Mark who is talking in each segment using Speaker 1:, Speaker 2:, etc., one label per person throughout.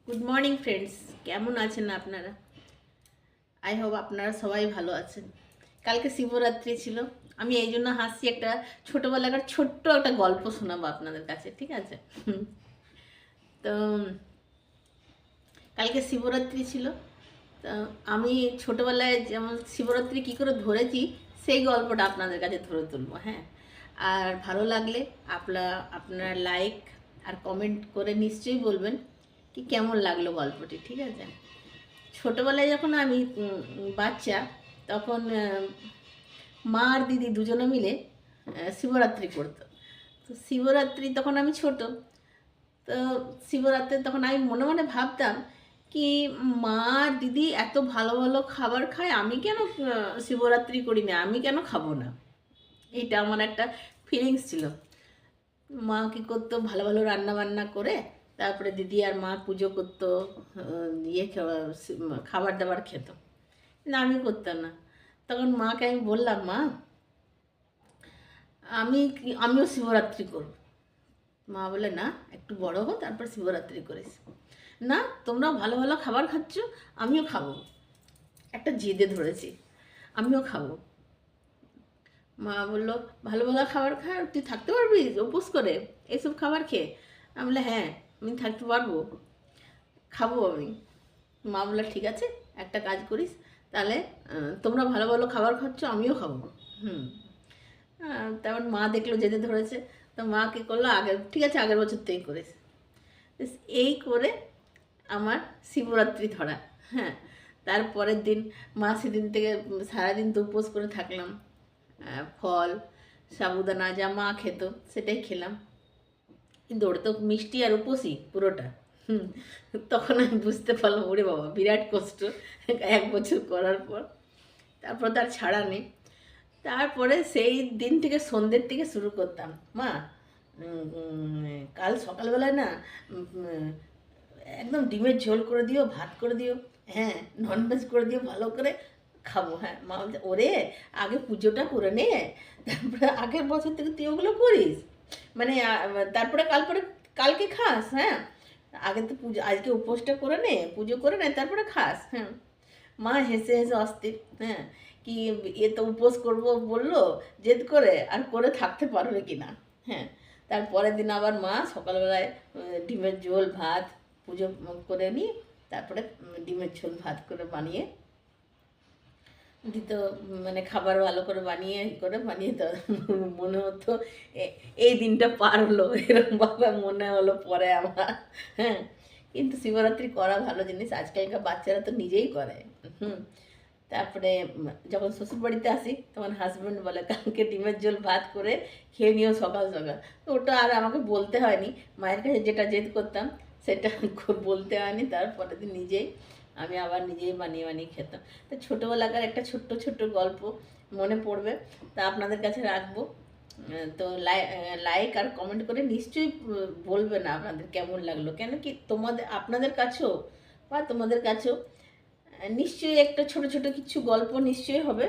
Speaker 1: Good morning friends, কেমন আছেন আপনারা? আই হোপ আপনারা সবাই ভালো আছেন। কালকে শিবরাত্রি ছিল। আমি এই জন্য হাসছি, একটা ছোটোবেলাকার ছোট্ট একটা গল্প শোনাবো আপনাদের কাছে, ঠিক আছে? তো কালকে শিবরাত্রি ছিল। তো আমি ছোটোবেলায় যেমন শিবরাত্রি কী করে ধরেছি সেই গল্পটা আপনাদের কাছে ধরে তুলবো, হ্যাঁ। আর ভালো লাগলে আপনারা লাইক আর কমেন্ট করে নিশ্চয়ই বলবেন কি কেমন লাগলো গল্পটি, ঠিক আছে? ছোটোবেলায় যখন আমি বাচ্চা, তখন মা আর দিদি দুজনে মিলে শিবরাত্রি করতো। তো শিবরাত্রি তখন আমি ছোট। তো শিবরাত্রি তখন আমি মনে মনে ভাবতাম কি, মা আর দিদি এত ভালো ভালো খাবার খায়, আমি কেন শিবরাত্রি করি না, আমি কেন খাবো না? এইটা আমার একটা ফিলিংস ছিল। মা কী করতো, ভালো ভালো রান্না বান্না করে তারপরে দিদি আর মা পুজো করতো, খাবার দাবার খেত। না, আমি করতাম না। তখন মাকে আমি বললাম, মা আমিও শিবরাত্রি করব। মা বলে, না, একটু বড় হো তারপর শিবরাত্রি করিস। না, তোমরা ভালো ভালো খাবার খাচ্ছ, আমিও খাবো। একটা জেদে ধরেছি, আমিও খাবো। মা বললো, ভালো ভালো খাবার খা, তুই থাকতে পারবি উপোস করে এইসব খাবার খেয়ে? আমি বললাম, হ্যাঁ, আমি থাকতে পারবো, খাবো আমি। মা বললো, ঠিক আছে, একটা কাজ করিস তাহলে, তোমরা ভালো ভালো খাবার খাচ্ছ, আমিও খাবো। হুম। তারপর মা দেখলো যেতে ধরেছে, তো মা কী করলো, ঠিক আছে, আগের বছর থেকে করিস। এই করে আমার শিবরাত্রি ধরা। হ্যাঁ, তারপরের দিন মা সেদিন থেকে সারাদিন তো উপোস করে থাকলাম। ফল, সাবুদানা যা মা খেত সেটাই খেলাম। কিন্তু ওটা তো মিষ্টি আর উপোসই পুরোটা। হুম। তখন আমি বুঝতে পারলাম, ওরে বাবা, বিরাট কষ্ট 1 বছর করার পর। তারপর তার ছাড়া নেই। তারপরে সেই দিন থেকে সন্ধ্যের থেকে শুরু করতাম, মা কাল সকালবেলায় না একদম ডিমের ঝোল করে দিও, ভাত করে দিও, হ্যাঁ, ননভেজ করে দিও, ভালো করে খাবো। হ্যাঁ, মা বলছে, ওরে আগে পুজোটা করে নে, তারপরে আগের বছর থেকে তুই ওগুলো করিস, মানে তারপরে কালকে খাস। হ্যাঁ, আগে তো পুজো, আজকে উপোসটা করে নে, পুজো করে নে, তারপরে খাস। হ্যাঁ, মা হেসে হেসে অস্থির। হ্যাঁ, কি এ তো উপোস করবো বললো জেদ করে, আর করে থাকতে পারবে কি না। হ্যাঁ, তারপরের দিন আবার মা সকালবেলায় ডিমের ঝোল ভাত পুজো করে নিয়ে তারপরে ডিমের ঝোল ভাত করে বানিয়ে দিত। মানে খাবার ভালো করে বানিয়ে তো মনে হতো এই দিনটা পার হলো, এরকমভাবে মনে হলো পরে আমার। হ্যাঁ, কিন্তু শিবরাত্রি করা ভালো জিনিস, আজকালকার বাচ্চারা তো নিজেই করে। হুম। তারপরে যখন শ্বশুরবাড়িতে আসি তখন হাজব্যান্ড বলে, কালকে ডিমের ঝোল ভাত করে খেয়ে নিও সকাল সকাল। তো ওটা আর আমাকে বলতে হয়নি, মায়ের কাছে যেটা জেদ করতাম সেটা বলতে হয়নি। তারপরের দিন আমি আবার নিজেই বানিয়ে বানিয়ে খেতাম। তো ছোটোবেলাকার একটা ছোট্ট ছোট্ট গল্প মনে পড়বে, তা আপনাদের কাছে রাখবো। তো লাইক আর কমেন্ট করে নিশ্চয়ই বলবেন আপনাদের কেমন লাগলো, কেন কি আপনাদের কাছেও বা তোমাদের কাছেও নিশ্চয়ই একটা ছোট ছোট কিছু গল্প নিশ্চয়ই হবে।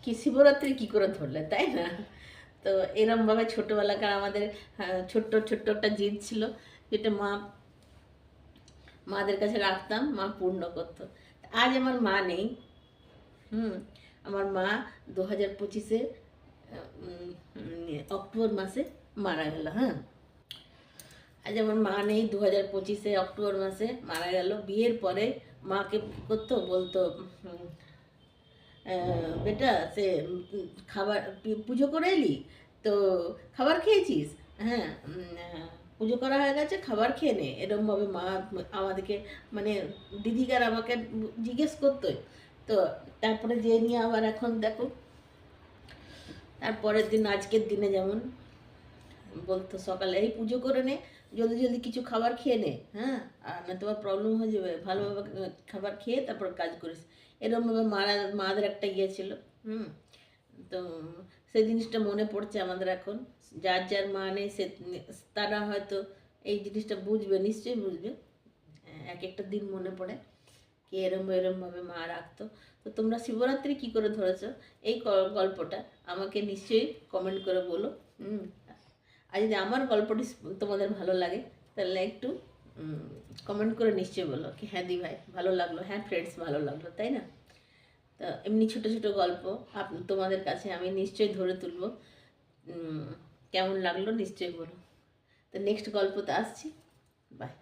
Speaker 1: কি শিবরাত্রি কী করে ধরলে, তাই না? তো এরমভাবে ছোটোবেলাকার আমাদের ছোট্ট ছোট্ট একটা জিদ ছিল, যেটা মাদের কাছে রাখতাম, মা পূর্ণ করতো। আজ আমার মা নেই। হুম। আমার মা 2025-এ অক্টোবর মাসে মারা গেল। হ্যাঁ, আজ আমার মা নেই, 2025-এ অক্টোবর মাসে মারা গেল। বিয়ের পরে মাকে করতো, বলতো, বেটা সে খাবার পুজো করে এলি তো খাবার খেয়েছিস? হ্যাঁ, পুজো করা হয়ে গেছে, খাবার খেয়ে নে, এরমভাবে মা আমাদেরকে, মানে দিদিকার আমাকে জিজ্ঞেস করতোই। তো তারপরে যে নিয়ে আবার এখন দেখো, তারপরের দিন আজকের দিনে যেমন বলতো, সকালে এই পুজো করে নে, জলদি জলদি কিছু খাবার খেয়ে নে, হ্যাঁ, আর না তোমার প্রবলেম হয়ে যাবে, ভালোভাবে খাবার খেয়ে তারপর কাজ করিস। এরকমভাবে মাদের একটা ইয়ে ছিল। হুম। তো সেই জিনিসটা মনে পড়ছে আমাদের এখন। যার যার মা নেই সে, তারা হয়তো এই জিনিসটা বুঝবে, নিশ্চয়ই বুঝবে। এক একটা দিন মনে পড়ে কি এরমভাবে মা রাখতো। তো তোমরা শিবরাত্রি কী করে ধরেছো, এই গল্পটা আমাকে নিশ্চয়ই কমেন্ট করে বলো। হুম। আর যদি আমার গল্পটি তোমাদের ভালো লাগে তাহলে একটু কমেন্ট করে নিশ্চয়ই বলো কি হ্যাঁ দি ভাই ভালো লাগলো, হ্যাঁ ফ্রেন্ডস ভালো লাগলো, তাই না? তা এমনি ছোটো ছোটো গল্প তোমাদের কাছে আমি নিশ্চয়ই ধরে তুলবো। কেমন লাগলো নিশ্চয়ই বলো। তো নেক্সট গল্পতে আসছি। বাই।